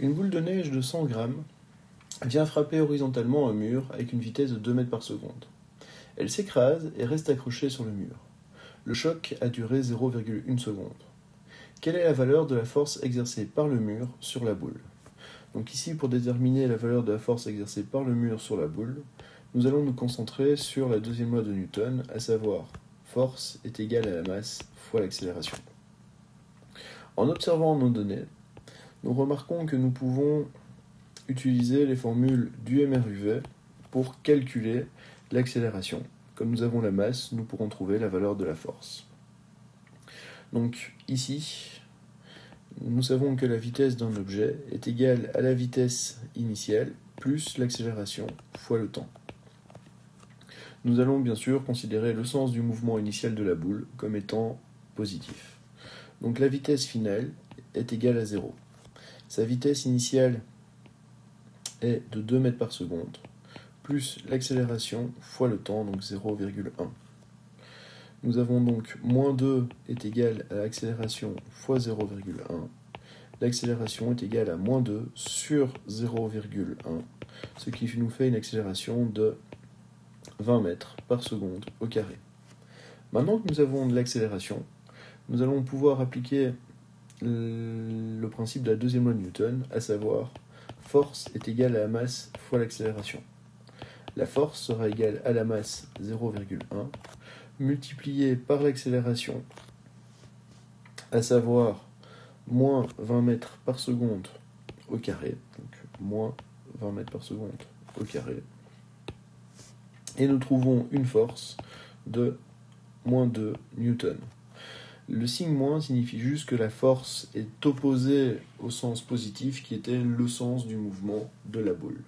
Une boule de neige de 100 grammes vient frapper horizontalement un mur avec une vitesse de 2 mètres par seconde. Elle s'écrase et reste accrochée sur le mur. Le choc a duré 0,1 seconde. Quelle est la valeur de la force exercée par le mur sur la boule? Donc ici, pour déterminer la valeur de la force exercée par le mur sur la boule, nous allons nous concentrer sur la deuxième loi de Newton, à savoir force est égale à la masse fois l'accélération. En observant nos données, nous remarquons que nous pouvons utiliser les formules du MRUV pour calculer l'accélération. Comme nous avons la masse, nous pourrons trouver la valeur de la force. Donc ici, nous savons que la vitesse d'un objet est égale à la vitesse initiale plus l'accélération fois le temps. Nous allons bien sûr considérer le sens du mouvement initial de la boule comme étant positif. Donc la vitesse finale est égale à 0. Sa vitesse initiale est de 2 mètres par seconde, plus l'accélération fois le temps, donc 0,1. Nous avons donc moins 2 est égal à l'accélération fois 0,1. L'accélération est égale à moins 2 sur 0,1, ce qui nous fait une accélération de 20 mètres par seconde au carré. Maintenant que nous avons de l'accélération, nous allons pouvoir appliquer le principe de la deuxième loi de Newton, à savoir force est égale à la masse fois l'accélération. La force sera égale à la masse 0,1 multipliée par l'accélération, à savoir moins 20 mètres par seconde au carré, donc moins 20 mètres par seconde au carré, et nous trouvons une force de moins 2 newtons. Le signe moins signifie juste que la force est opposée au sens positif qui était le sens du mouvement de la boule.